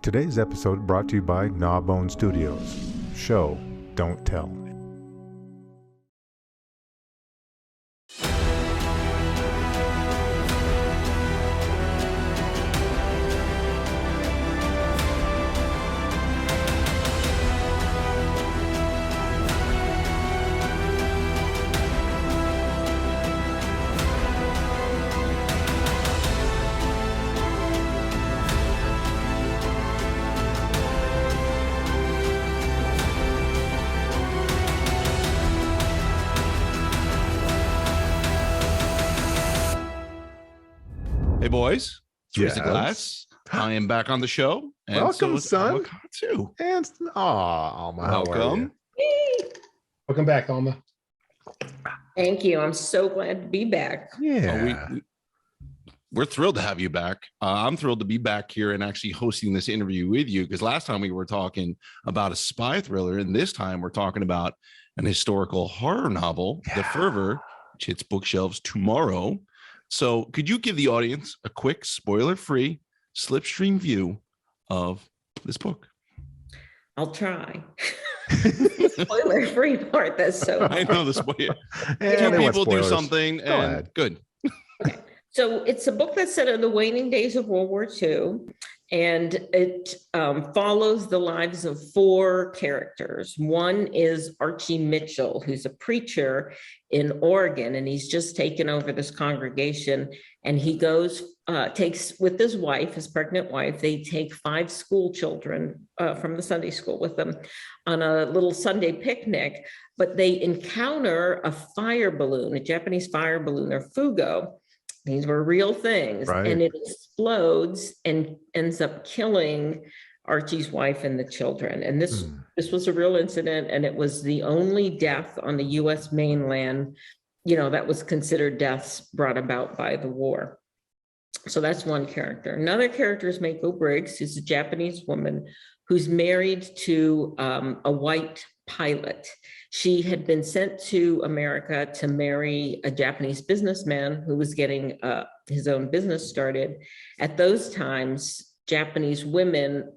Today's episode brought to you by Gnawbone Studios. Show, don't tell. Hey boys, it's Raise the Yes. Glass. I am back on the show. And Welcome, is son. Alma Katsu. And Alma, how are Welcome. you? Welcome back, Alma. Thank you. I'm so glad to be back. Yeah. We're thrilled to have you back. I'm thrilled to be back here and actually hosting this interview with you, because last time we were talking about a spy thriller, and this time we're talking about an historical horror novel, The Fervor, which hits bookshelves tomorrow. So could you give the audience a quick spoiler-free slipstream view of this book? I'll try. Spoiler-free part. That's so I know the spoiler. And Two they want people do spoilers. something Go and ahead. good. So it's a book that's set in the waning days of World War II, and it follows the lives of four characters. One is Archie Mitchell, who's a preacher in Oregon, and he's just taken over this congregation. And he goes, takes with his wife, his pregnant wife, they take 5 school children from the Sunday school with them on a little Sunday picnic, but they encounter a fire balloon, a Japanese fire balloon, or fugo. These were real things, Right. and it explodes and ends up killing Archie's wife and the children. And this was a real incident, and it was the only death on the U.S. mainland, that was considered deaths brought about by the war. So that's one character. Another character is Mako Briggs, who's a Japanese woman who's married to a white pilot. She had been sent to America to marry a Japanese businessman who was getting his own business started. At those times, Japanese men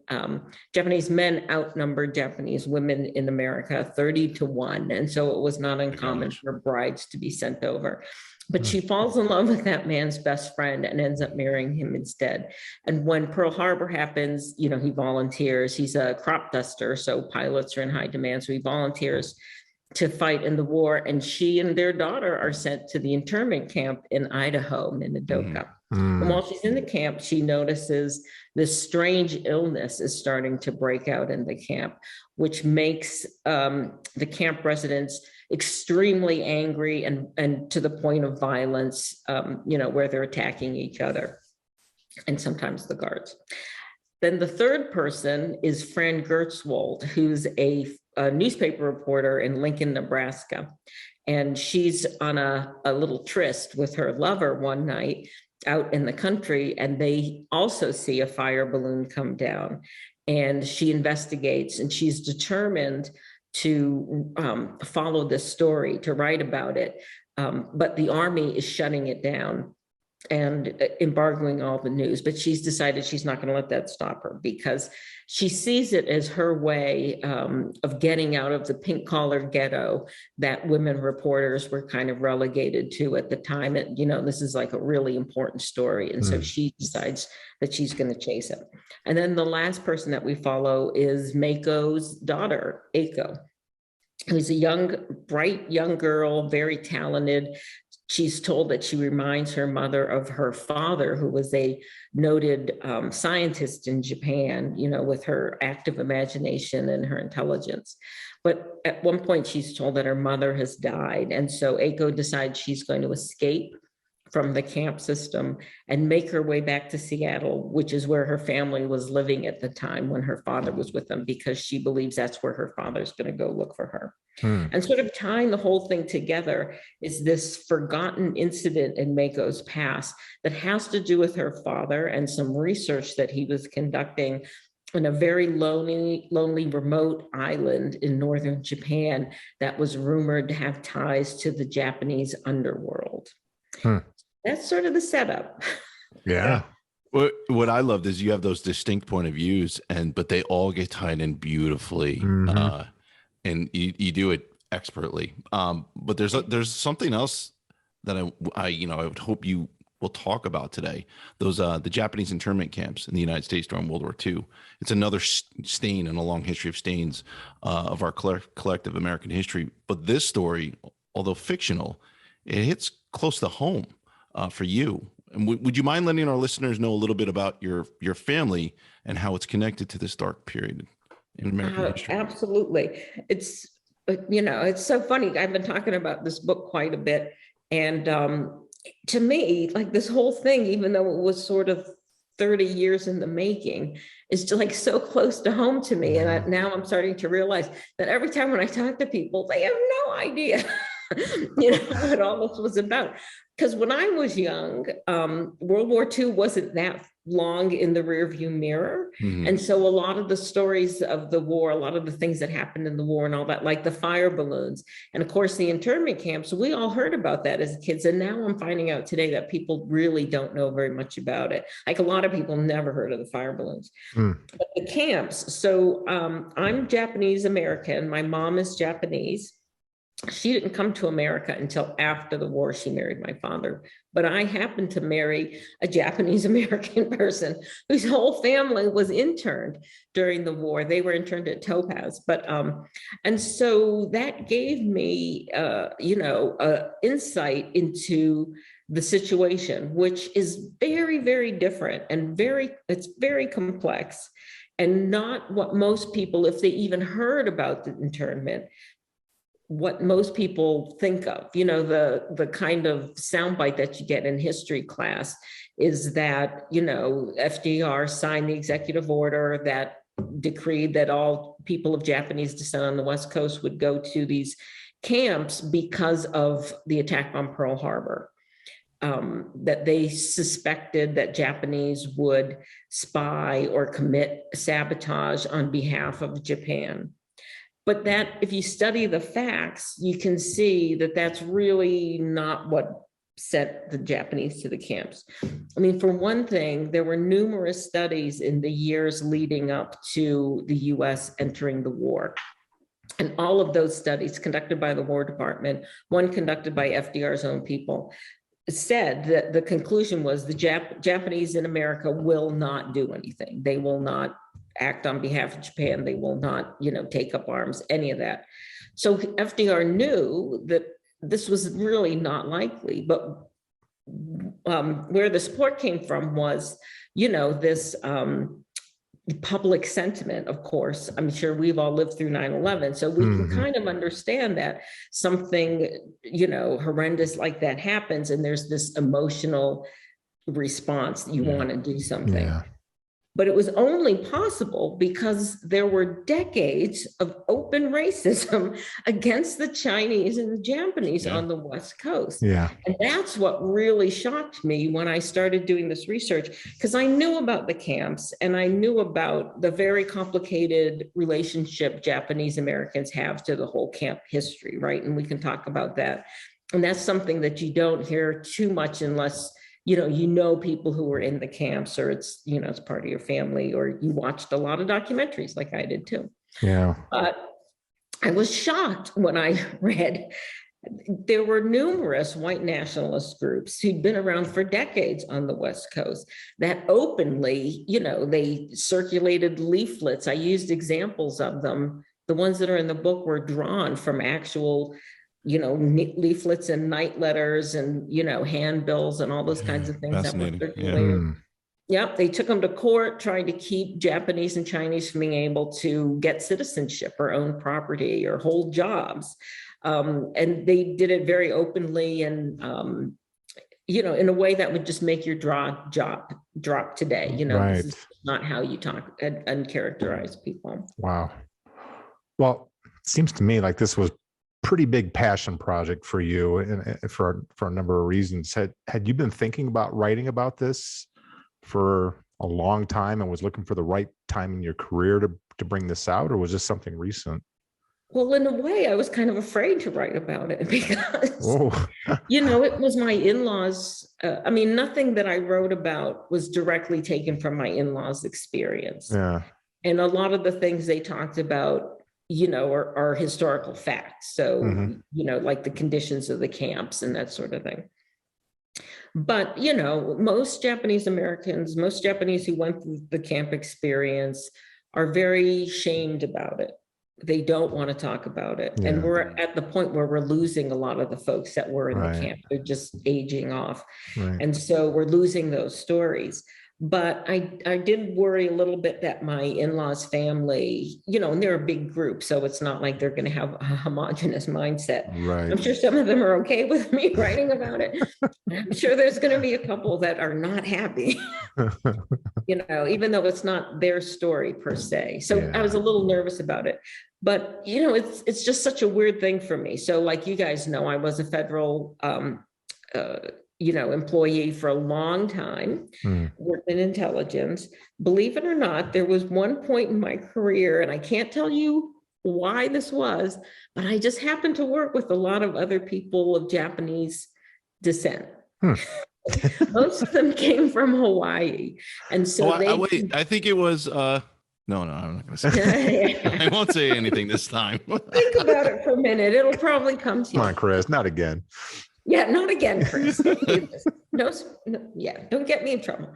outnumbered Japanese women in America 30-1. And so it was not uncommon for brides to be sent over. But she falls in love with that man's best friend and ends up marrying him instead. And when Pearl Harbor happens, he volunteers. He's a crop duster, so pilots are in high demand. So he volunteers to fight in the war. And she and their daughter are sent to the internment camp in Idaho, Minidoka. And while she's in the camp, she notices this strange illness is starting to break out in the camp, which makes the camp residents extremely angry and to the point of violence, where they're attacking each other and sometimes the guards. Then the third person is Fran Gertzwold, who's a newspaper reporter in Lincoln, Nebraska. And she's on a little tryst with her lover one night out in the country, and they also see a fire balloon come down. And she investigates, and she's determined to follow this story, to write about it. But the army is shutting it down and embargoing all the news. But she's decided she's not going to let that stop her, because she sees it as her way of getting out of the pink-collar ghetto that women reporters were kind of relegated to at the time. This is like a really important story. And so she decides that she's going to chase it. And then the last person that we follow is Mako's daughter, Eiko, who's a bright young girl, very talented. She's told that she reminds her mother of her father, who was a noted scientist in Japan, with her active imagination and her intelligence. But at one point, she's told that her mother has died. And so Eiko decides she's going to escape from the camp system and make her way back to Seattle, which is where her family was living at the time when her father was with them, because she believes that's where her father's going to go look for her. And sort of tying the whole thing together is this forgotten incident in Mako's past that has to do with her father and some research that he was conducting in a very lonely, remote island in northern Japan that was rumored to have ties to the Japanese underworld. That's sort of the setup. Yeah. What I loved is you have those distinct point of views, but they all get tied in beautifully, and you do it expertly. But there's something else that I would hope you will talk about today. Those the Japanese internment camps in the United States during World War II. It's another stain in a long history of stains of our collective American history. But this story, although fictional, it hits close to home for you. And would you mind letting our listeners know a little bit about your family and how it's connected to this dark period in American history? Absolutely. It's so funny. I've been talking about this book quite a bit. And to me, like this whole thing, even though it was sort of 30 years in the making, is just like so close to home to me. And now I'm starting to realize that every time when I talk to people, they have no idea, what all this was about. Because when I was young, World War II wasn't that long in the rearview mirror. And so a lot of the stories of the war, a lot of the things that happened in the war and all that, like the fire balloons, and of course the internment camps, we all heard about that as kids. And now I'm finding out today that people really don't know very much about it. Like a lot of people never heard of the fire balloons. But the camps. So I'm Japanese American. My mom is Japanese. She didn't come to America until after the war. She married my father, but I happened to marry a Japanese American person whose whole family was interned during the war. They were interned at Topaz, and so that gave me, insight into the situation, which is very, very different and it's very complex, and not what most people, if they even heard about the internment, what most people think of. The kind of soundbite that you get in history class is that, FDR signed the executive order that decreed that all people of Japanese descent on the West Coast would go to these camps because of the attack on Pearl Harbor. That they suspected that Japanese would spy or commit sabotage on behalf of Japan. But that, if you study the facts, you can see that that's really not what sent the Japanese to the camps. I mean, for one thing, there were numerous studies in the years leading up to the US entering the war. And all of those studies conducted by the War Department, one conducted by FDR's own people, said that the conclusion was the Japanese in America will not do anything. They will not act on behalf of Japan. They will not, take up arms, any of that. So FDR knew that this was really not likely, but where the support came from was, this public sentiment, of course. I'm sure we've all lived through 9/11, so we can kind of understand that something, horrendous like that happens, and there's this emotional response. You want to do something. Yeah. But it was only possible because there were decades of open racism against the Chinese and the Japanese on the West Coast. Yeah. And that's what really shocked me when I started doing this research, because I knew about the camps and I knew about the very complicated relationship Japanese Americans have to the whole camp history, right? And we can talk about that. And that's something that you don't hear too much unless people who were in the camps, or it's, it's part of your family, or you watched a lot of documentaries like I did too. Yeah. But I was shocked when I read there were numerous white nationalist groups who'd been around for decades on the West Coast that openly, they circulated leaflets. I used examples of them. The ones that are in the book were drawn from actual leaflets and night letters and, handbills and all those kinds of things that were circulated. Yep, they took them to court trying to keep Japanese and Chinese from being able to get citizenship or own property or hold jobs. And they did it very openly and, in a way that would just make your jaw drop today. Right. This is not how you talk and characterize people. Wow. Well, it seems to me like this was pretty big passion project for you, and for a number of reasons. Had you been thinking about writing about this for a long time and was looking for the right time in your career to bring this out, or was this something recent? Well, in a way, I was kind of afraid to write about it because, Oh, it was my in-laws. I mean, nothing that I wrote about was directly taken from my in-laws' experience. yeah. And a lot of the things they talked about, are historical facts. So, Mhm. like the conditions of the camps and that sort of thing. But, most Japanese Americans, most Japanese who went through the camp experience are very shamed about it. They don't want to talk about it. And Yeah. we're at the point where we're losing a lot of the folks that were in the Right. camp. They're just aging off. Right. And so we're losing those stories. But I did worry a little bit that my in-laws family, and they're a big group, so it's not like they're going to have a homogenous mindset. Right. I'm sure some of them are okay with me writing about it. I'm sure there's going to be a couple that are not happy, even though it's not their story per se. So Yeah. I was a little nervous about it. But, it's just such a weird thing for me. So like you guys know, I was a federal employee for a long time, worked in intelligence. Believe it or not, there was one point in my career, and I can't tell you why this was, but I just happened to work with a lot of other people of Japanese descent. Most of them came from Hawaii. And so I think it was, no, I'm not going to say I won't say anything this time. Think about it for a minute. It'll probably come to you. Come on, Chris, not again. Yeah, not again, Chris. No, don't get me in trouble.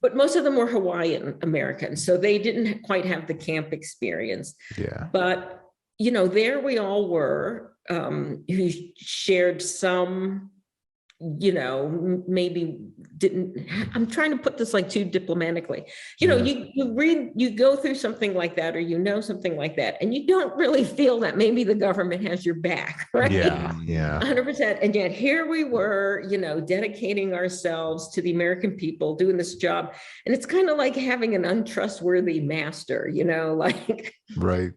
But most of them were Hawaiian Americans, so they didn't quite have the camp experience. Yeah. But, there we all were, who shared some, maybe didn't, I'm trying to put this like too diplomatically, you go through something like that, or something like that, and you don't really feel that maybe the government has your back, right? Yeah. 100%. And yet here we were, dedicating ourselves to the American people, doing this job. And it's kind of like having an untrustworthy master, like, Right.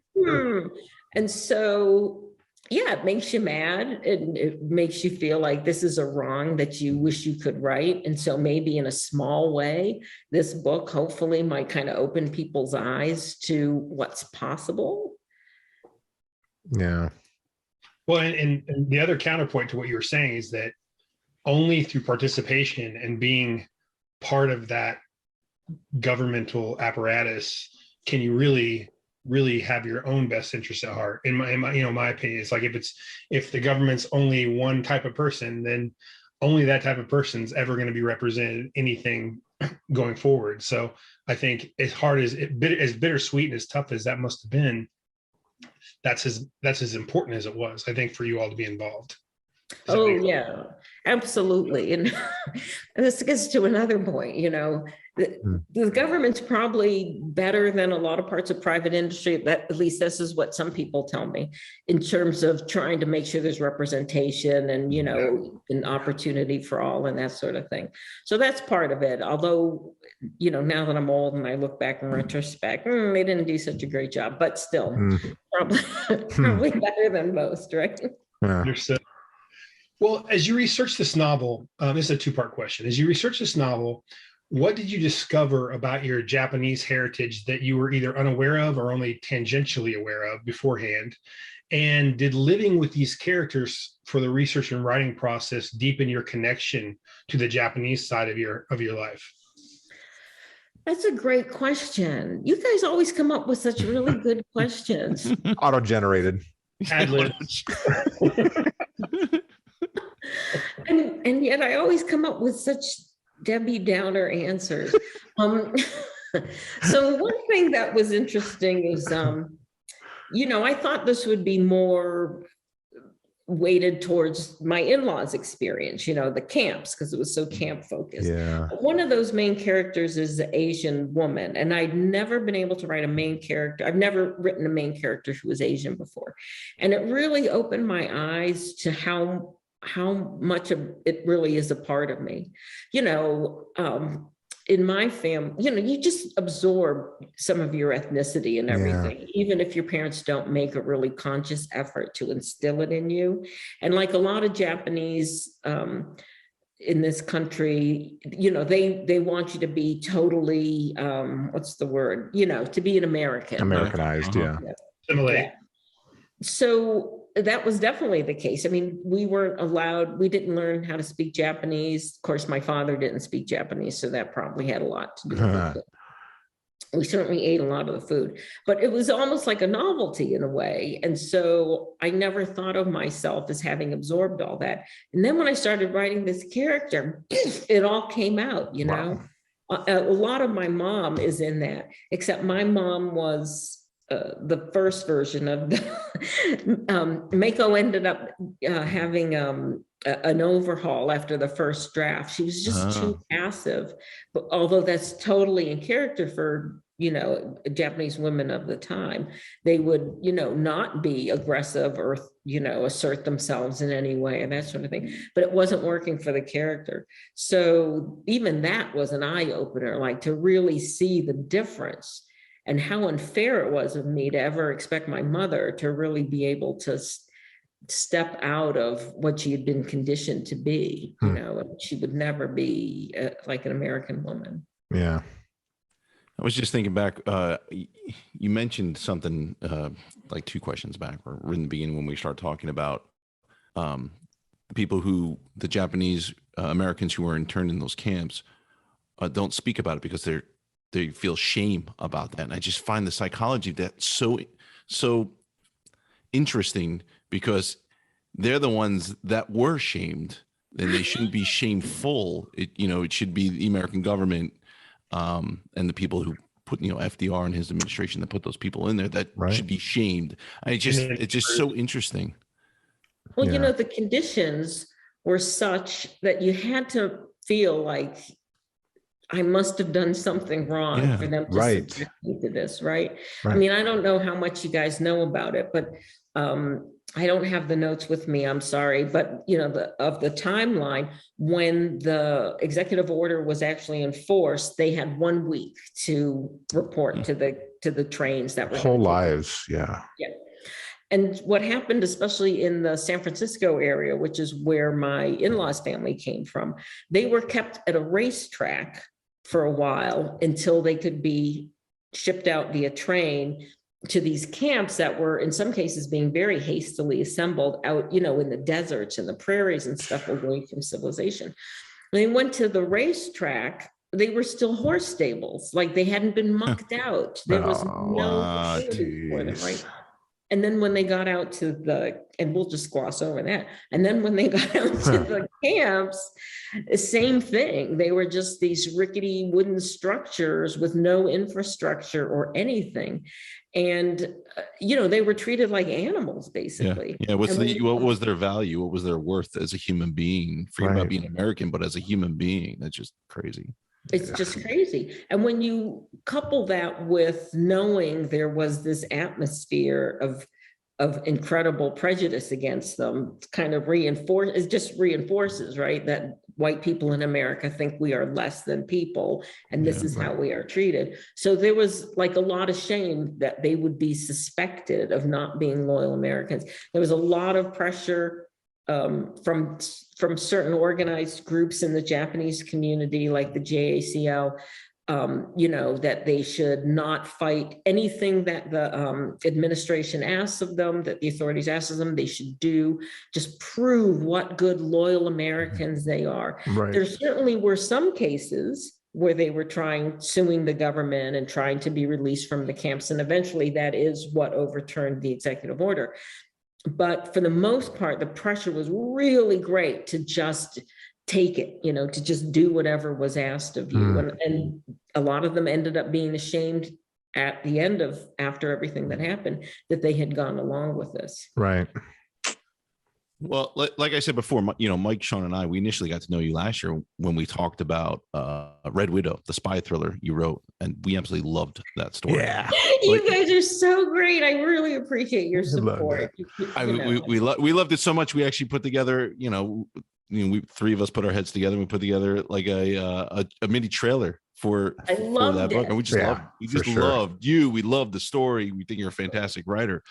And so, yeah, it makes you mad, and it makes you feel like this is a wrong that you wish you could right. And so maybe in a small way, this book hopefully might kind of open people's eyes to what's possible. Yeah. Well, and the other counterpoint to what you were saying is that only through participation and being part of that governmental apparatus can you really have your own best interests at heart. In my opinion, it's like if the government's only one type of person, then only that type of person's ever going to be represented anything going forward. So I think as bittersweet and as tough as that must have been, that's as important as it was, I think, for you all to be involved. Oh yeah, absolutely. And this gets to another point, the government's probably better than a lot of parts of private industry. That, at least this is what some people tell me, in terms of trying to make sure there's representation and, an opportunity for all and that sort of thing. So that's part of it. Although, now that I'm old and I look back in retrospect, they didn't do such a great job, but still probably better than most, right? Yeah. Understood. Well, as you research this novel, this is a two-part question. As you research this novel, what did you discover about your Japanese heritage that you were either unaware of or only tangentially aware of beforehand? And did living with these characters for the research and writing process deepen your connection to the Japanese side of your life? That's a great question. You guys always come up with such really good questions. Auto-generated. Ad-lib. And yet I always come up with such Debbie Downer answers. So one thing that was interesting is, I thought this would be more weighted towards my in-laws' experience, the camps, because it was so camp focused. Yeah. One of those main characters is the Asian woman, and I'd never been able to write a main character. I've never written a main character who was Asian before. And it really opened my eyes to how much of it really is a part of me. In my family, you just absorb some of your ethnicity and everything, even if your parents don't make a really conscious effort to instill it in you. And like a lot of Japanese in this country, they want you to be totally, what's the word, to be an American. Americanized, yeah. Assimilate. So that was definitely the case. I mean, we weren't allowed, we didn't learn how to speak Japanese. Of course, my father didn't speak Japanese, so that probably had a lot to do with it. We certainly ate a lot of the food, but it was almost like a novelty in a way. And so I never thought of myself as having absorbed all that. And then when I started writing this character, it all came out, you know. A lot of my mom is in that, except my mom was the first version of the Mako ended up having an overhaul after the first draft. She was just too passive, but although that's totally in character for, you know, Japanese women of the time, they would, you know, not be aggressive or, you know, assert themselves in any way and that sort of thing, but it wasn't working for the character. So even that was an eye opener, like to really see the difference and how unfair it was of me to ever expect my mother to really be able to step out of what she had been conditioned to be. You know, she would never be like an American woman. Yeah. I was just thinking back, you mentioned something like 2 questions back, or in the beginning when we start talking about the people who, the Japanese Americans who were interned in those camps don't speak about it because they feel shame about that. And I just find the psychology of that so interesting, because they're the ones that were shamed, and they shouldn't be shameful. It should be the American government and the people who put, FDR and his administration that put those people in there that should be shamed. It's just so interesting. Well, the conditions were such that you had to feel like I must have done something wrong for them to subject me to this, right? I mean, I don't know how much you guys know about it, but I don't have the notes with me, I'm sorry, but of the timeline, when the executive order was actually enforced, they had 1 week to report to the trains that were whole lives. Yeah. And what happened, especially in the San Francisco area, which is where my in-laws family came from, they were kept at a racetrack for a while until they could be shipped out via train to these camps that were in some cases being very hastily assembled out, in the deserts and the prairies and stuff away from civilization. When they went to the racetrack, they were still horse stables, like they hadn't been mucked out. There was no opportunity for them, right? And then when they got out to and we'll just gloss over that. And then when they got out to the camps, same thing. They were just these rickety wooden structures with no infrastructure or anything. And, they were treated like animals, basically. Yeah. What was their value? What was their worth as a human being? Forget about being American, but as a human being, that's just crazy. It's just crazy. And when you couple that with knowing there was this atmosphere of incredible prejudice against them, kind of reinforces, right, that white people in America think we are less than people, and this is how we are treated. So there was like a lot of shame that they would be suspected of not being loyal Americans. There was a lot of pressure from certain organized groups in the Japanese community, like the JACL, that they should not fight anything that the administration asks of them, that the authorities ask of them, they should do, just prove what good, loyal Americans they are. Right. There certainly were some cases where they were suing the government and trying to be released from the camps. And eventually that is what overturned the executive order. But for the most part, the pressure was really great to just take it, to just do whatever was asked of you. And a lot of them ended up being ashamed at the end after everything that happened, that they had gone along with this. Right. Well, like I said before, Mike, Sean, and I, we initially got to know you last year when we talked about Red Widow, the spy thriller you wrote, and we absolutely loved that story. Yeah, you guys are so great. I really appreciate your support. We loved it so much. We actually put together, we 3 of us put our heads together and we put together like a mini trailer for that book, and we just loved you. We loved the story. We think you're a fantastic writer,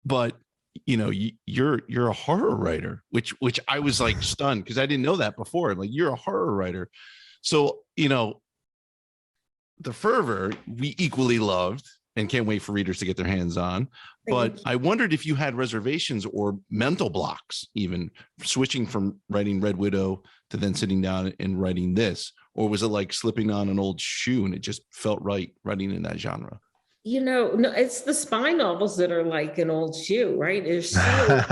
but you're a horror writer, which I was like stunned because I didn't know that before. I'm like, you're a horror writer. So, the Fervor we equally loved, and can't wait for readers to get their hands on. But I wondered if you had reservations or mental blocks, even switching from writing Red Widow to then sitting down and writing this, or was it like slipping on an old shoe and it just felt right writing in that genre? No, it's the spy novels that are like an old shoe, right? There's so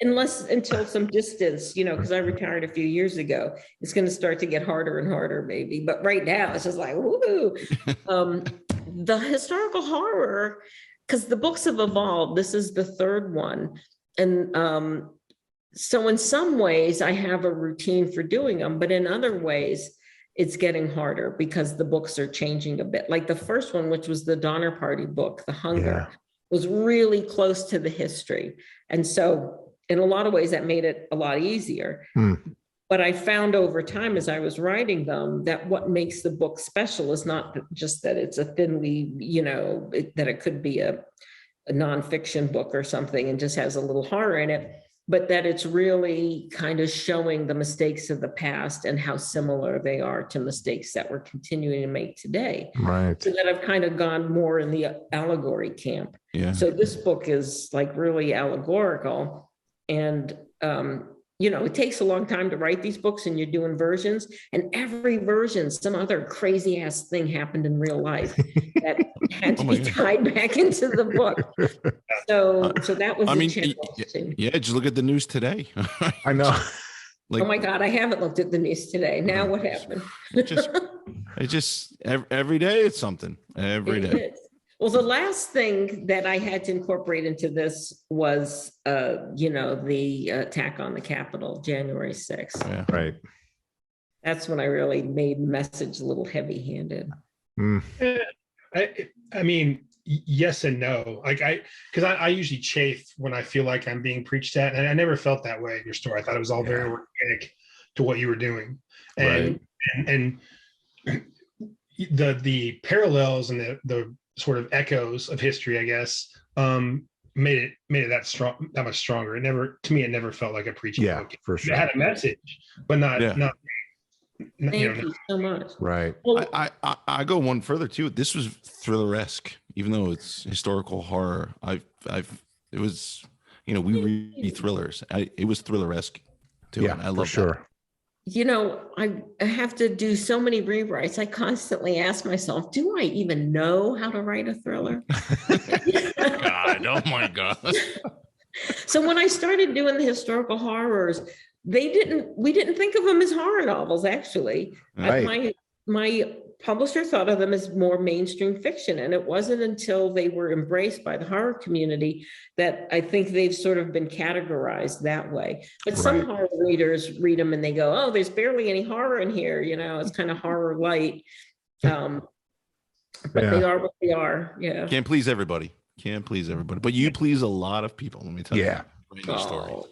until some distance, because I retired a few years ago, it's going to start to get harder and harder, maybe. But right now, it's just like, woo. The historical horror, because the books have evolved. This is the third one, and so in some ways, I have a routine for doing them, but in other ways, it's getting harder because the books are changing a bit. Like the first one, which was the Donner Party book, The Hunger, was really close to the history. And so in a lot of ways that made it a lot easier. But I found over time as I was writing them that what makes the book special is not just that it's a thinly, that it could be a nonfiction book or something and just has a little horror in it, but that it's really kind of showing the mistakes of the past and how similar they are to mistakes that we're continuing to make today. Right. So that I've kind of gone more in the allegory camp. Yeah. So this book is like really allegorical. And, it takes a long time to write these books and you're doing versions, and every version, some other crazy ass thing happened in real life that had to be tied back into the book. So that was just look at the news today. I know. Oh my God, I haven't looked at the news today. Now what happened? It just every day it's something. Every day. Well, the last thing that I had to incorporate into this was, the attack on the Capitol, January 6th. Yeah. Right. That's when I really made message a little heavy-handed. I mean, yes and no. Because I usually chafe when I feel like I'm being preached at, and I never felt that way in your story. I thought it was all very organic to what you were doing, and the parallels and the sort of echoes of history, I guess, made it that much stronger. It never felt like a preaching book. For sure. It had a message, but not. Thank you so much. Right. Well, I go one further too. This was thriller-esque, even though it's historical horror. It was, we read thrillers. It was thriller-esque too. Yeah, and I love sure. I have to do so many rewrites. I constantly ask myself, do I even know how to write a thriller? God, oh my God. So when I started doing the historical horrors, we didn't think of them as horror novels, actually. Right. My publisher thought of them as more mainstream fiction. And it wasn't until they were embraced by the horror community that I think they've sort of been categorized that way. But some horror readers read them and they go, oh, there's barely any horror in here. It's kind of horror light. But they are what they are. Yeah. Can't please everybody. But you please a lot of people. Let me tell you. Yeah. Story.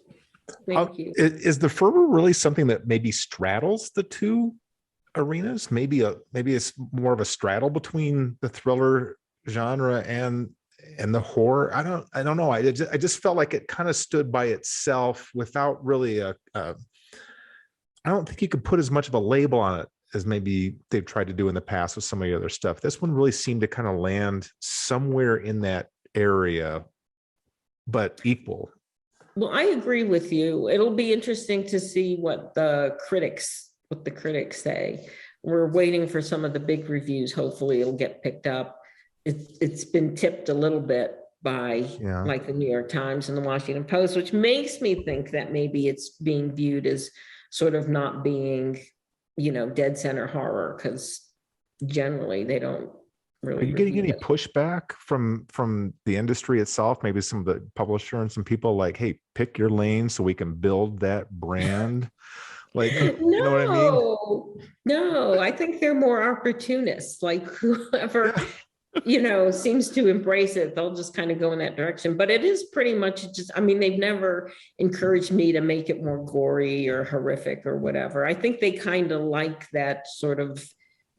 Thank you. Is the fervor really something that maybe straddles the two arenas? Maybe it's more of a straddle between the thriller genre and the horror. I don't know. I just felt like it kind of stood by itself without really I don't think you could put as much of a label on it as maybe they've tried to do in the past with some of the other stuff. This one really seemed to kind of land somewhere in that area, but equal. Well, I agree with you. It'll be interesting to see what the critics say. We're waiting for some of the big reviews. Hopefully it'll get picked up. It's been tipped a little bit by like the New York Times and the Washington Post, which makes me think that maybe it's being viewed as sort of not being, dead center horror, because generally they don't really. Are you getting any pushback from the industry itself? Maybe some of the publisher and some people like, hey, pick your lane so we can build that brand. Like, you know what I mean? No, I think they're more opportunists. Like whoever, seems to embrace it, they'll just kind of go in that direction. But it is pretty much they've never encouraged me to make it more gory or horrific or whatever. I think they kind of like that sort of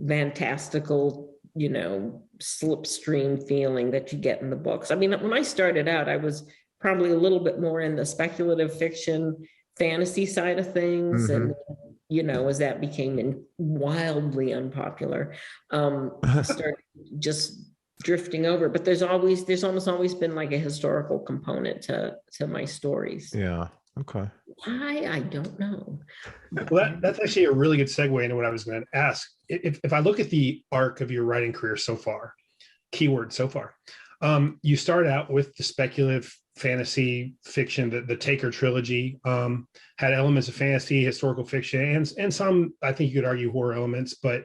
fantastical, slipstream feeling that you get in the books. When I started out, I was probably a little bit more in the speculative fiction fantasy side of things. And as that became wildly unpopular, started just drifting over, but there's almost always been like a historical component to my stories. Yeah. Okay. Why? I don't know. Well, that's actually a really good segue into what I was going to ask. If I look at the arc of your writing career so far, keyword so far, you start out with the speculative fantasy fiction, the Taker trilogy, had elements of fantasy, historical fiction, and some, I think you could argue, horror elements, but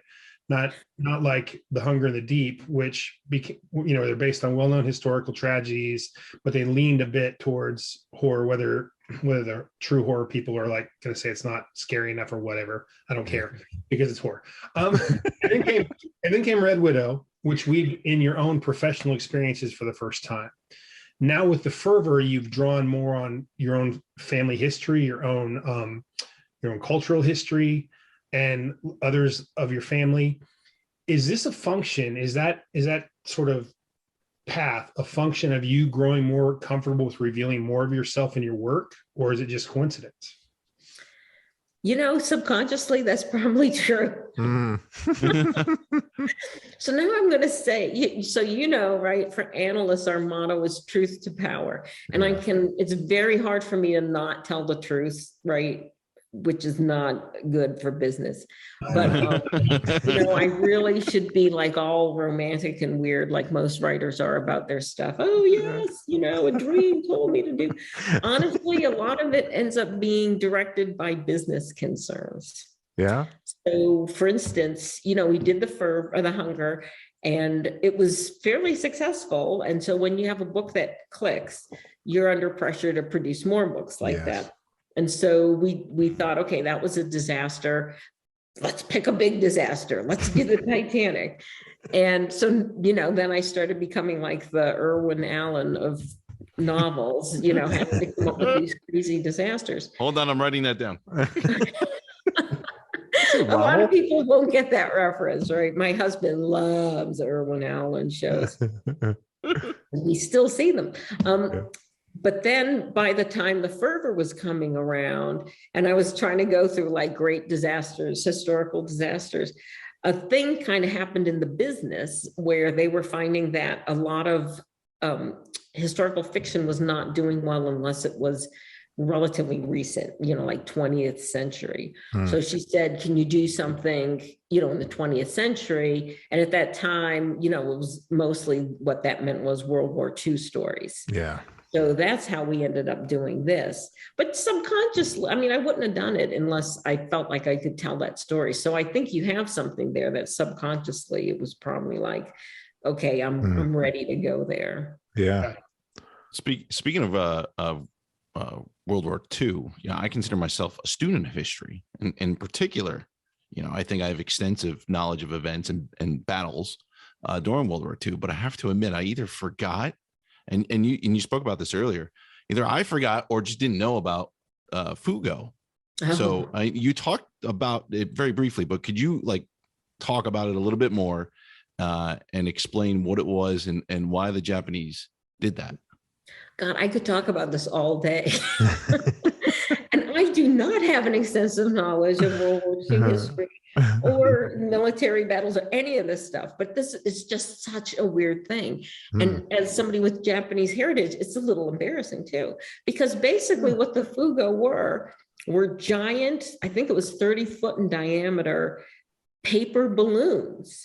not like The Hunger in the Deep, which became, they're based on well-known historical tragedies, but they leaned a bit towards horror, whether the true horror people are like going to say it's not scary enough or whatever. I don't care, because it's horror. And then came Red Widow, which we, in your own professional experiences for the first time. Now with the Fervor, you've drawn more on your own family history, your own cultural history, and others of your family. Is this a function? Is that sort of path a function of you growing more comfortable with revealing more of yourself in your work, or is it just coincidence? Subconsciously, that's probably true. So now I'm going to say, right, for analysts, our motto is truth to power. And it's very hard for me to not tell the truth, right? Which is not good for business. But, I really should be like all romantic and weird, like most writers are about their stuff. Oh, yes, a dream told me to do. Honestly, a lot of it ends up being directed by business concerns. Yeah. So, for instance, we did the Hunger, and it was fairly successful. And so when you have a book that clicks, you're under pressure to produce more books like that. And so we thought, okay, that was a disaster. Let's pick a big disaster. Let's do the Titanic. And so, then I started becoming like the Irwin Allen of novels, having to come up with these crazy disasters. Hold on, I'm writing that down. A lot of people won't get that reference, right? My husband loves Irwin Allen shows. We still see them. But then by the time the Fervor was coming around, and I was trying to go through like great disasters, historical disasters, a thing kind of happened in the business where they were finding that a lot of historical fiction was not doing well unless it was relatively recent, like 20th century. So she said, can you do something, in the 20th century? And at that time, it was mostly what that meant was World War II stories. Yeah. So that's how we ended up doing this. But subconsciously, I wouldn't have done it unless I felt like I could tell that story. So I think you have something there that subconsciously it was probably like, okay, I'm ready to go there. Yeah. Speaking of World War II, I consider myself a student of history. In particular, I think I have extensive knowledge of events and battles during World War II. But I have to admit, I either forgot, and you spoke about this earlier, either I forgot or just didn't know about Fugo. Oh. So you talked about it very briefly, but could you talk about it a little bit more and explain what it was and why the Japanese did that? God, I could talk about this all day. And I do not have an extensive knowledge of World War II history or military battles or any of this stuff, but this is just such a weird thing. And as somebody with Japanese heritage, it's a little embarrassing too, because basically what the Fugo were giant, I think it was 30-foot in diameter, paper balloons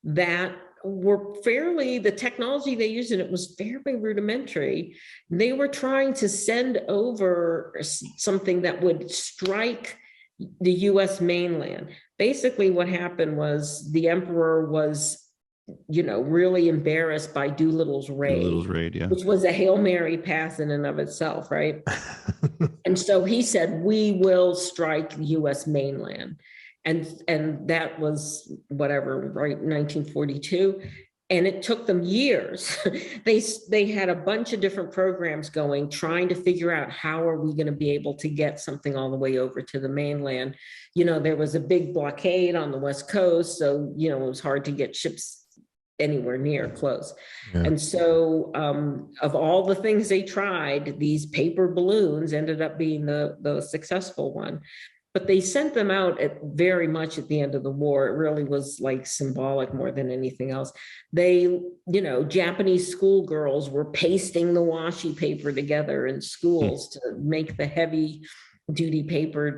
that were the technology they used in it was fairly rudimentary. They were trying to send over something that would strike the US mainland. Basically what happened was the emperor was, really embarrassed by Doolittle's raid, yeah. Which was a Hail Mary pass in and of itself, right? And so he said, we will strike the US mainland. And that was whatever, right, 1942. And it took them years. They had a bunch of different programs going, trying to figure out how are we going to be able to get something all the way over to the mainland. There was a big blockade on the West Coast, so, it was hard to get ships anywhere near close. Yeah. And so of all the things they tried, these paper balloons ended up being the successful one. but they sent them out at very much at the end of the war. It really was like symbolic more than anything else. They, you know, Japanese schoolgirls were pasting the washi paper together in schools to make the heavy duty paper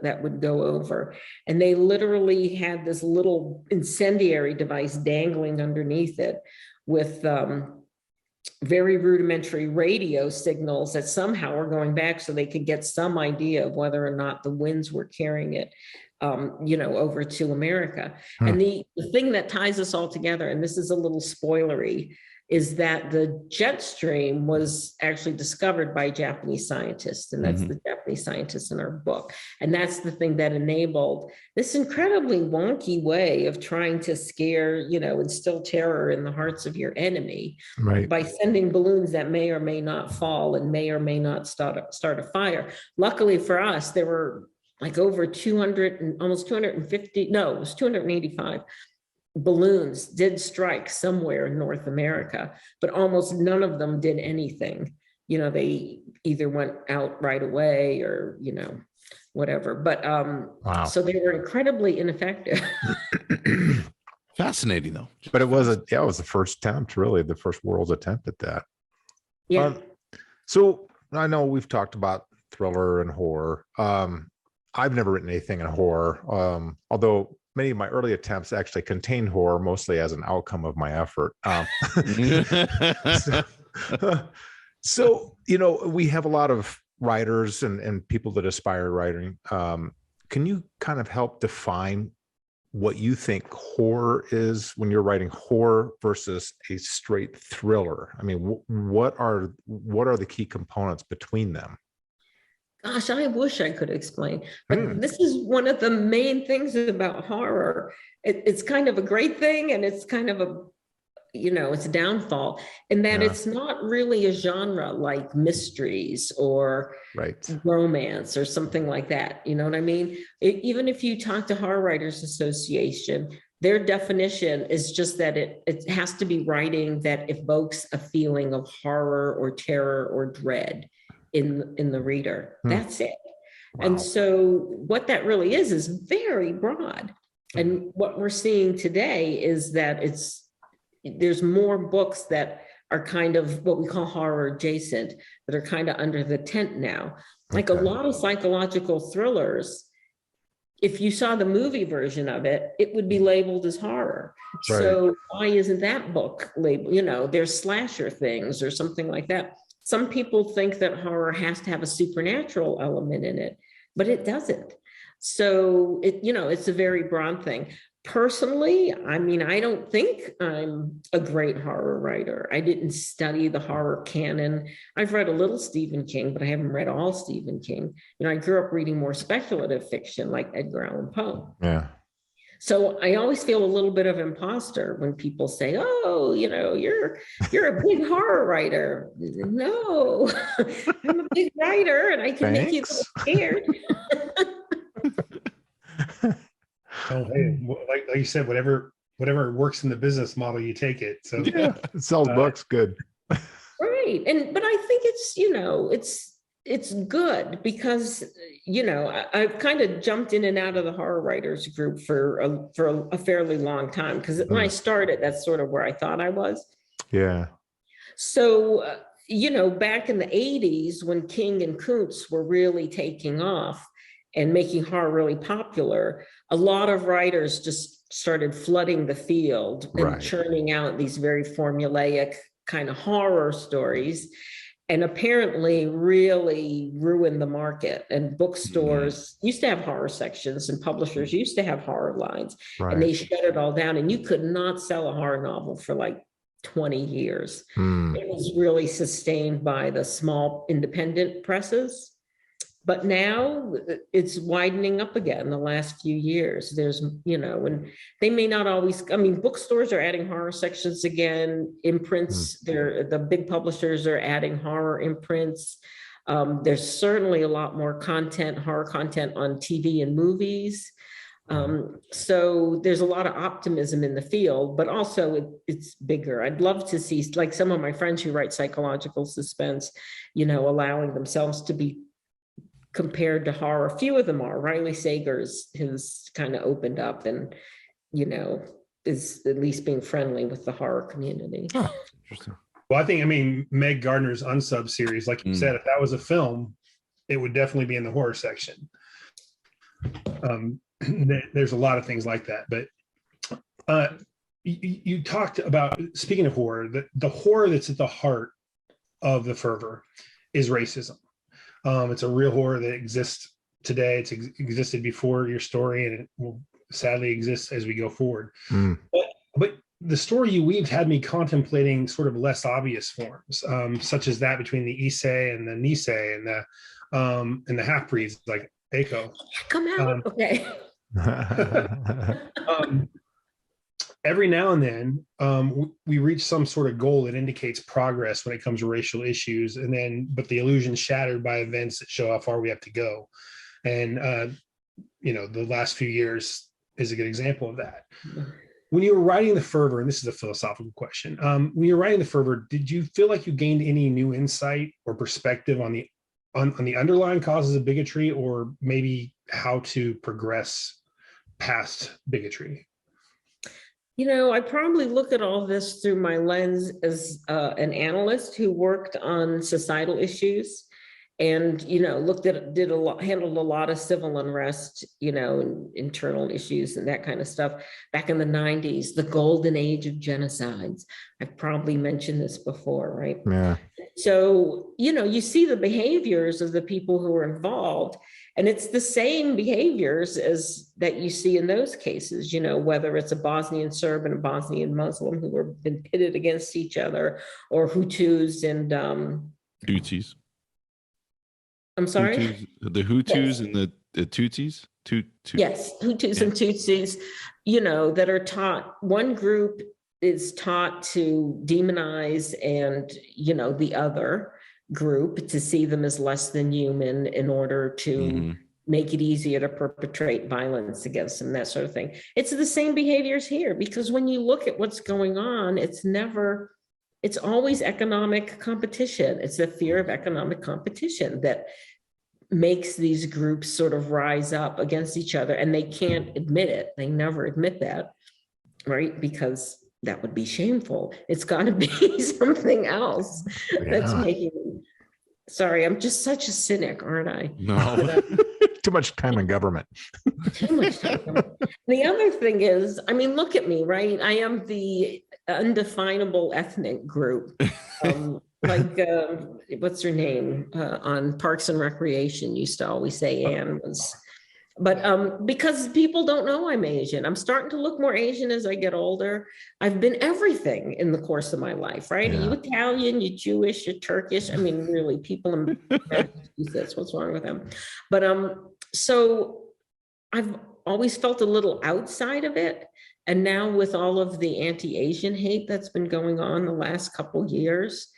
that would go over. And they literally had this little incendiary device dangling underneath it with very rudimentary radio signals that somehow were going back so they could get some idea of whether or not the winds were carrying it, you know, over to America. And the thing that ties us all together, and this is a little spoilery, is that the jet stream was actually discovered by Japanese scientists, and that's the Japanese scientists in our book. And that's the thing that enabled this incredibly wonky way of trying to scare, you know, instill terror in the hearts of your enemy, Right. by sending balloons that may or may not fall and may or may not start a fire. Luckily for us, there were like over 200 and almost 250, no, it was 285 balloons did strike somewhere in North America, but almost none of them did anything. You know, they either went out right away or, you know, whatever. But Wow. so they were incredibly ineffective. Fascinating though. But it was it was the first attempt, really, the first world's attempt at that. Yeah. So I know we've talked about thriller and horror. I've never written anything in horror, although many of my early attempts actually contain horror, mostly as an outcome of my effort. So, you know, we have a lot of writers and people that aspire to writing. Can you kind of help define what you think horror is when you're writing horror versus a straight thriller? I mean, what are the key components between them? Gosh, I wish I could explain, but this is one of the main things about horror. It's kind of a great thing, and it's kind of a, you know, it's a downfall in that it's not really a genre like mysteries or romance or something like that. You know what I mean? Even if you talk to Horror Writers Association, their definition is just that it has to be writing that evokes a feeling of horror or terror or dread in the reader. That's it. Wow. And so what that really is very broad. And what we're seeing today is that there's more books that are kind of what we call horror adjacent, that are kind of under the tent now. Like a lot of psychological thrillers, if you saw the movie version of it, it would be labeled as horror. Right. So why isn't that book labeled? You know, there's slasher things or something like that. Some people think that horror has to have a supernatural element in it, but it doesn't. So it's a very broad thing. Personally, I mean, I don't think I'm a great horror writer. I didn't study the horror canon. I've read a little Stephen King, but I haven't read all Stephen King. You know, I grew up reading more speculative fiction like Edgar Allan Poe. Yeah. So I always feel a little bit of imposter when people say, "Oh, you know, you're a big horror writer." No, I'm a big writer, and I can make you scared. Oh, hey, like you said, whatever works in the business model, you take it. So yeah, it sells books good. Right, but I think it's good because, you know, I've kind of jumped in and out of the horror writers group for a fairly long time, because when I started, that's sort of where I thought I was. Yeah. So, you know, back in the 80s, when King and Kuntz were really taking off and making horror really popular, a lot of writers just started flooding the field and churning out these very formulaic kind of horror stories, and apparently really ruined the market. And bookstores used to have horror sections, and publishers used to have horror lines, and they shut it all down, and you could not sell a horror novel for like 20 years. It was really sustained by the small independent presses. But now it's widening up again the last few years. There's, you know, and they may not always, I mean, bookstores are adding horror sections again, imprints, the big publishers are adding horror imprints. There's certainly a lot more content, horror content on TV and movies. So there's a lot of optimism in the field, but also it's bigger. I'd love to see, like, some of my friends who write psychological suspense, you know, allowing themselves to be compared to horror. A few of them are. Riley Sager's has kind of opened up and, is at least being friendly with the horror community. Oh, interesting. Well, I mean, Meg Gardner's Unsub series, like you said, if that was a film, it would definitely be in the horror section. There's a lot of things like that, but you talked about, speaking of horror, the horror that's at the heart of the Fervor is racism. It's a real horror that exists today. It's existed before your story, and it will sadly exist as we go forward. But the story you weaved had me contemplating sort of less obvious forms, such as that between the Issei and the Nisei and the half-breeds like Eiko. Come out. Okay. Every now and then, we reach some sort of goal that indicates progress when it comes to racial issues, but the illusion shattered by events that show how far we have to go. And the last few years is a good example of that. When you were writing the Fervor, and this is a philosophical question, when you were writing the Fervor, did you feel like you gained any new insight or perspective on the underlying causes of bigotry, or maybe how to progress past bigotry? I probably look at all this through my lens as an analyst who worked on societal issues and, handled a lot of civil unrest, and internal issues and that kind of stuff back in the 90s, the golden age of genocides. I've probably mentioned this before, right? Yeah. So, you see the behaviors of the people who are involved, and it's the same behaviors as that you see in those cases, whether it's a Bosnian Serb and a Bosnian Muslim who were been pitted against each other, or Hutus and Tutsis. I'm sorry? The Hutus Yes. and the Tutsis? Yes, Hutus and Tutsis, that are taught, one group is taught to demonize and, the other group to see them as less than human in order to make it easier to perpetrate violence against them, that sort of thing. It's the same behaviors here, because when you look at what's going on, it's always economic competition. It's the fear of economic competition that makes these groups sort of rise up against each other, and they can't admit it. They never admit that, right? Because that would be shameful. It's got to be something else that's making. Sorry, I'm just such a cynic, aren't I? No. Too much time in government. Too much time. The other thing is, look at me, right? I am the undefinable ethnic group. What's her name on Parks and Recreation used to always say Anne was. But because people don't know I'm Asian, I'm starting to look more Asian as I get older. I've been everything in the course of my life, right? Yeah. Are you Italian, you Jewish, you're Turkish? Really, people in Massachusetts, what's wrong with them? But so I've always felt a little outside of it. And now with all of the anti-Asian hate that's been going on the last couple years,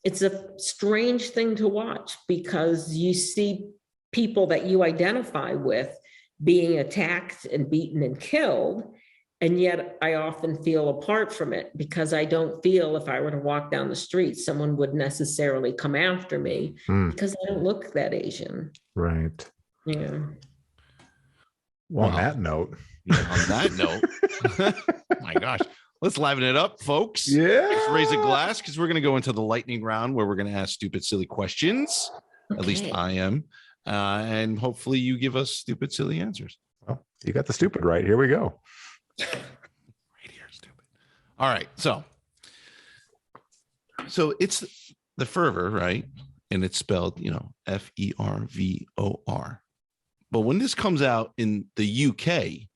it's a strange thing to watch, because you see people that you identify with being attacked and beaten and killed. And yet I often feel apart from it, because I don't feel if I were to walk down the street, someone would necessarily come after me because I don't look that Asian. Right. Yeah. Well, Wow. on that note. On that note, my gosh, let's liven it up, folks. Yeah. Let's raise a glass, because we're going to go into the lightning round where we're going to ask stupid, silly questions. Okay. At least I am. And hopefully you give us stupid, silly answers. Well, you got the stupid right. Here we go. Right here, stupid. All right. So it's the Fervor, right? And it's spelled, FERVOR. But when this comes out in the UK,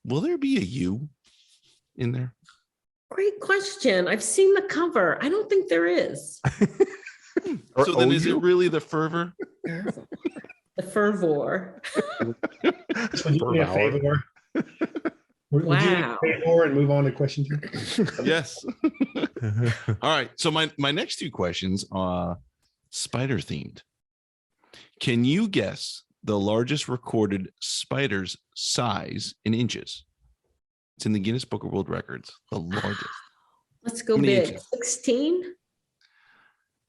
will there be a U in there? Great question. I've seen the cover. I don't think there is. So then is it really the Fervor? The Fervor. So do me a favor. Would you do me a favor and move on to question 2? Yes. All right. So my next 2 questions are spider themed. Can you guess the largest recorded spider's size in inches? It's in the Guinness Book of World Records. The largest. Let's go big. 16?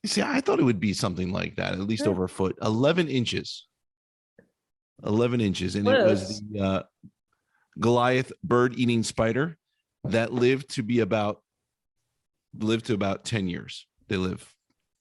You see, I thought it would be something like that, at least over a foot. 11 inches 11 inches. And it was the Goliath bird-eating spider that lived to about 10 years. They live.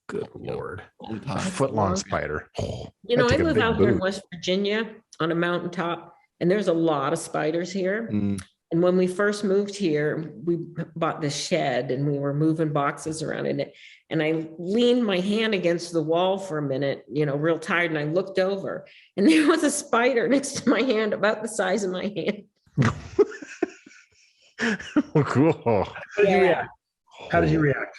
Good Lord. Long A time. foot-long spider. Oh, You know, I that'd take a live big out here in boot. West Virginia on a mountaintop, and there's a lot of spiders here. Mm. And when we first moved here, we bought this shed and we were moving boxes around in it. And I leaned my hand against the wall for a minute, you know, real tired. And I looked over and there was a spider next to my hand, about the size of my hand. Cool. How did you react? How did you react?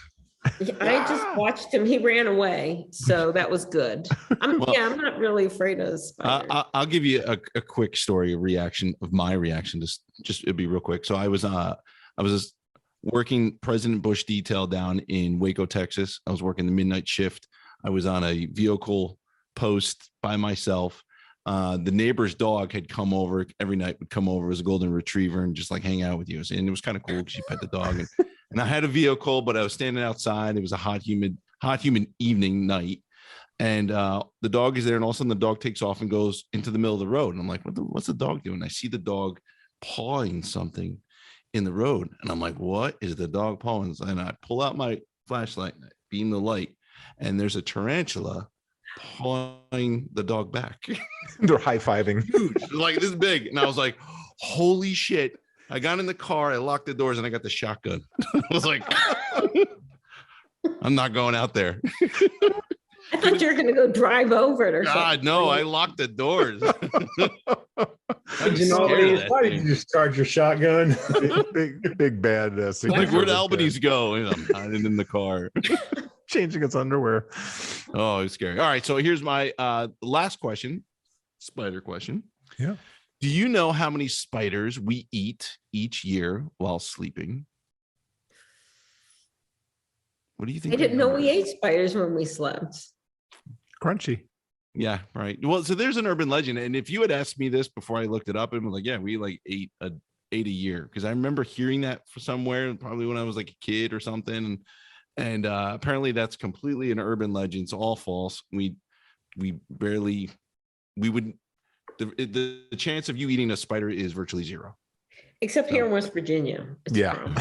I just watched him. He ran away. So that was good. I'm not really afraid of spiders. I'll give you a quick story, my reaction. Just it'll be real quick. So I was working President Bush detail down in Waco, Texas. I was working the midnight shift. I was on a vehicle post by myself. The neighbor's dog had come over every night, would come over as a golden retriever and just like hang out with you. And it was kind of cool because she pet the dog. And I had a vehicle, but I was standing outside. It was a hot, humid evening night. And the dog is there. And all of a sudden the dog takes off and goes into the middle of the road. And I'm like, what's the dog doing? I see the dog pawing something in the road. And I'm like, what is the dog pawing? And I pull out my flashlight, and I beam the light, and there's a tarantula pawing the dog back. They're high-fiving. Huge, like this big. And I was like, holy shit. I got in the car, I locked the doors, and I got the shotgun. I was like, I'm not going out there. I thought you were going to go drive over it or something. God, no, I locked the doors. Did you know why did you just charge your shotgun? big bad. Like, where'd Albanese go? And I'm hiding in the car. Changing its underwear. Oh, it's scary. All right, so here's my last question, spider question. Yeah. Do you know how many spiders we eat each year while sleeping? What do you think? I didn't know we ate spiders when we slept. Crunchy. Yeah, right. Well, so there's an urban legend. And if you had asked me this before I looked it up, and was like, yeah, we like ate a year. Because I remember hearing that from somewhere, probably when I was like a kid or something. And apparently that's completely an urban legend. It's all false. The chance of you eating a spider is virtually zero. Except here in West Virginia. Yeah.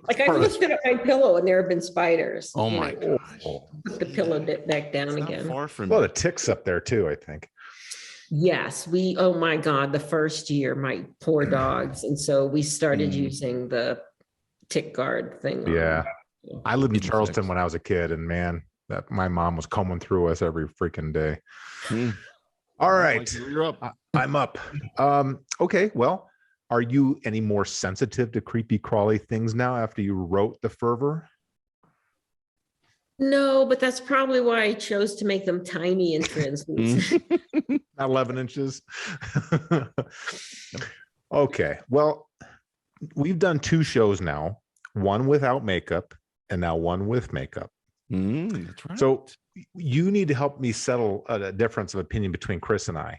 Like I lifted up my pillow and there have been spiders. Oh my gosh. Put the pillow back down It's not again. far from A lot of ticks up there too, I think. Yes, oh my God, the first year, my poor dogs. And so we started using the tick guard thing. Yeah. I lived in Insects. Charleston when I was a kid, and man, that my mom was combing through us every freaking day. All right. You're up. I'm up. Okay, well, are you any more sensitive to creepy crawly things now after you wrote The Fervor? No, but that's probably why I chose to make them tiny and translucent. Not 11 inches. Okay, well, we've done 2 shows now, one without makeup and now one with makeup. That's right. So you need to help me settle a difference of opinion between Chris and I.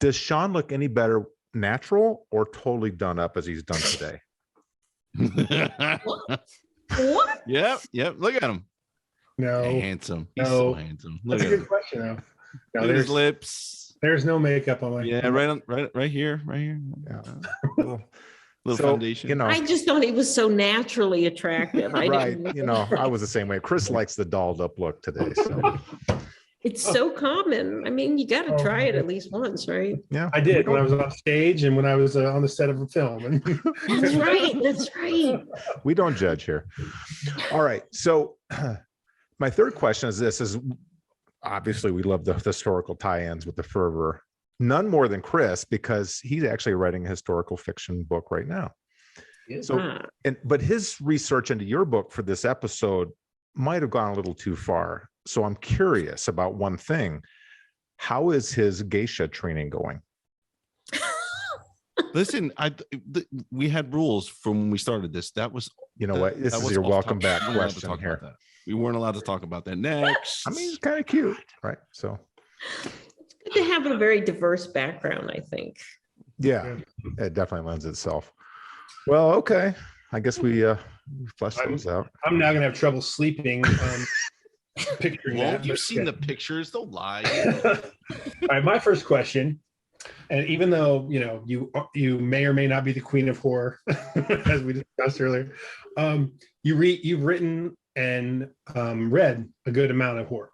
Does Sean look any better natural or totally done up as he's done today? What? Yep. Look at him. No, Handsome. He's No. so handsome. Look that's a at good him. question though. No, Look at his lips. there's no makeup on my. Yeah, right here. Yeah. Little So, foundation. you know, I just thought he was so naturally attractive. I right. didn't. You know, I was the same way. Chris likes the dolled up look today. So It's so common. I mean, you got to try it at least once, right? yeah, I did when I was on stage and when I was on the set of a film. That's right. That's right. we don't judge here. All right. So my third question is this: is obviously we love the historical tie-ins with The Fervor. None more than Chris, because he's actually writing a historical fiction book right now. So, but his research into your book for this episode might have gone a little too far. So I'm curious about one thing. How is his geisha training going? Listen, we had rules from when we started this. That was, You know what? This that is was your off welcome topic. back We weren't allowed to question talk here. about that. We weren't allowed to talk about that. Next. I mean, it's kind of cute, right? So Good to have a very diverse background, I think. yeah, it definitely lends itself. Well, okay. I guess we fleshed those out. I'm now gonna have trouble sleeping. picturing Well, that. you've seen the pictures. Don't lie. All right, my first question, and even though you may or may not be the queen of horror, as we discussed earlier, you've written and read a good amount of horror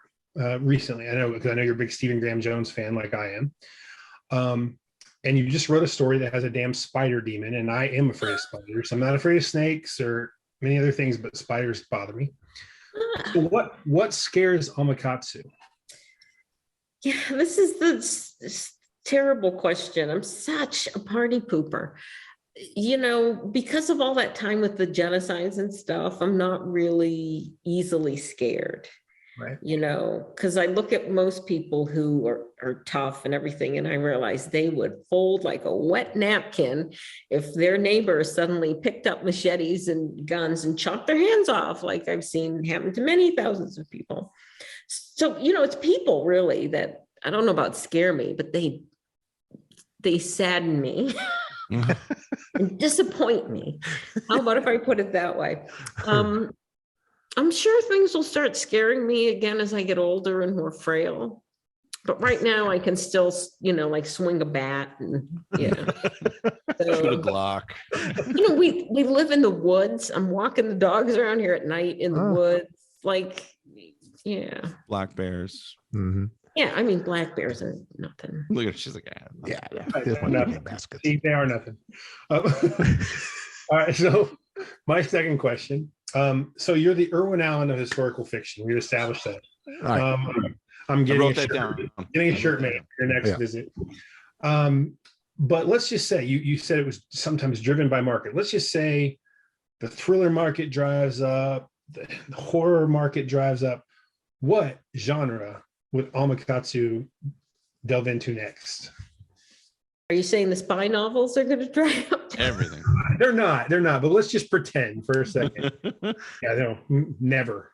recently. I know, because I know you're a big Stephen Graham Jones fan, like I am. And you just wrote a story that has a damn spider demon, and I am afraid of spiders. I'm not afraid of snakes or many other things, but spiders bother me. So what scares Alma Katsu? Yeah, this is this terrible question. I'm such a party pooper. Because of all that time with the genocides and stuff, I'm not really easily scared. Right. Because I look at most people who are tough and everything, and I realize they would fold like a wet napkin if their neighbor suddenly picked up machetes and guns and chopped their hands off, like I've seen happen to many thousands of people. So, it's people really that, I don't know about scare me, but they sadden me and disappoint me. How about if I put it that way? I'm sure things will start scaring me again as I get older and more frail. But right now I can still, like swing a bat and Shoot a Glock. We live in the woods. I'm walking the dogs around here at night in the woods. Like, yeah. Black bears. Mm-hmm. Yeah, I mean, black bears are nothing. Look at she's like, Yeah. Baskets. See, they are nothing. All right, so my second question. So you're the Irwin Allen of historical fiction. We established that. Right. I'm getting wrote that down. Getting a shirt made for your next visit. But let's just say you said it was sometimes driven by market. Let's just say the thriller market drives up, the horror market drives up. What genre would Alma Katsu delve into next? Are you saying the spy novels are going to dry up? Everything. They're not, but let's just pretend for a second. Yeah, no, never,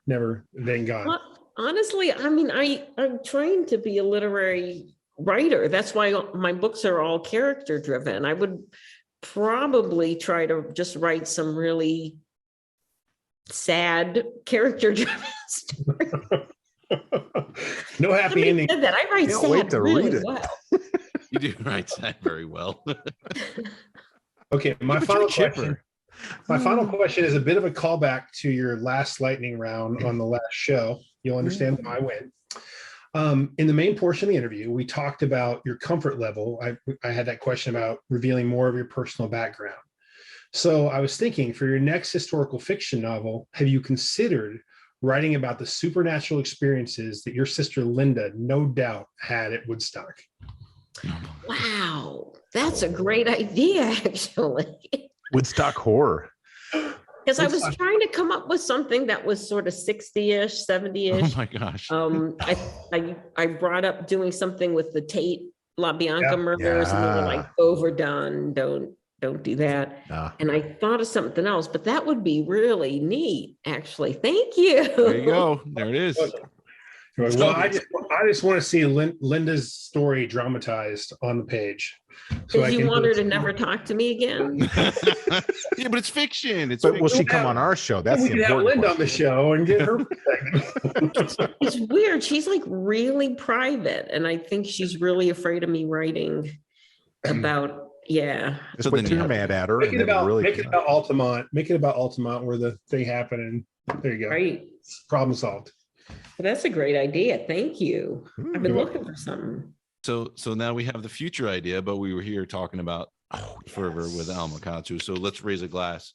then gone. Well, honestly, I mean, I'm trained to be a literary writer. That's why my books are all character driven. I would probably try to just write some really sad character driven stories. No happy ending. Said that. I write Can't sad wait to really read it. well. You do write that very well. Okay, my final question. My final question is a bit of a callback to your last lightning round on the last show. You'll understand why I win. In the main portion of the interview, we talked about your comfort level. I had that question about revealing more of your personal background. So I was thinking, for your next historical fiction novel, have you considered writing about the supernatural experiences that your sister Linda no doubt had at Woodstock? Wow, that's a great idea, actually. Woodstock horror. Because I was trying to come up with something that was sort of 60-ish, 70-ish. Oh my gosh. I brought up doing something with the Tate LaBianca murders, and they were like, overdone, don't do that. And I thought of something else, but that would be really neat, actually. Thank you. There you go. There it is. Well, I just want to see Linda's story dramatized on the page. So Did you want her to never talk to me again? Yeah, but it's fiction. But will she come on our show? That's we the can have important Linda on the show and get her perspective. It's weird. She's like really private, and I think she's really afraid of me writing about. Yeah. Just put your mad at her. Make it about Altamont. Make it about Altamont, where the thing happened, and there you go. Right. Problem solved. Well, that's a great idea. Thank you. I've been looking for something. So now we have the future idea, but we were here talking about fervor with Alma Katsu. So let's raise a glass.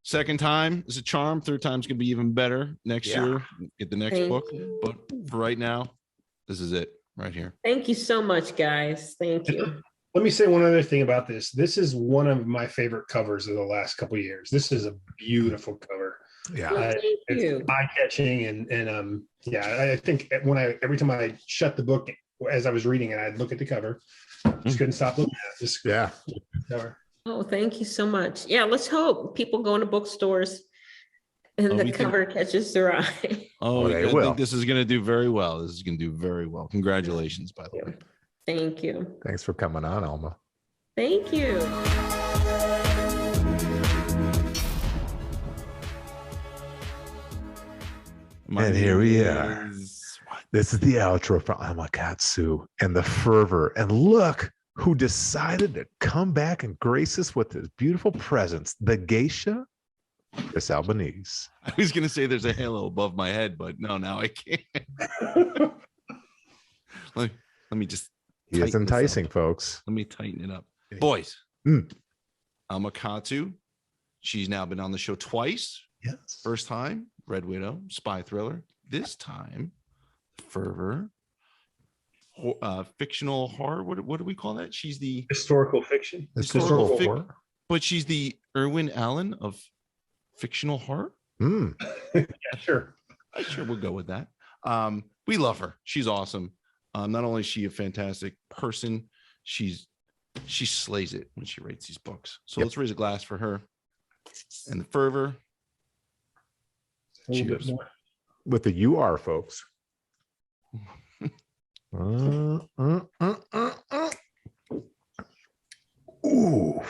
Second time is a charm. Third time's gonna be even better next year. Get the next book. But for right now, this is it right here. Thank you so much, guys. Thank you. Let me say one other thing about this. This is one of my favorite covers of the last couple of years. This is a beautiful cover. Yeah, Well, thank you. It's eye-catching, and I think every time I shut the book as I was reading it, I'd look at the cover. Just couldn't stop looking at it. Cover. Oh, thank you so much. Yeah, let's hope people go into bookstores and the cover catches their eye. Oh, they I will. think this is going to do very well. This is going to do very well. Congratulations, by the way. Thank you. Thanks for coming on, Alma. Thank you. And here we are. What? This is the outro for Alma Katsu and the fervor. And look who decided to come back and grace us with his beautiful presence, the geisha, Chris Albanese. I was going to say there's a halo above my head, but no, now I can't. let me just. He is tighten this enticing, up. folks. Let me tighten it up. Boys, Mm. Alma Katsu, she's now been on the show twice. Yes. First time, Red Widow, spy thriller. This time, Fervor, fictional horror. What do we call that? She's the Historical fiction. Historical horror. but she's the Irwin Allen of fictional horror. Mm. Yeah, sure. Sure, we'll go with that. We love her. She's awesome. Not only is she a fantastic person, she slays it when she writes these books. So let's raise a glass for her and the Fervor. A little bit Cheers. more. With the UR, folks. Ooh.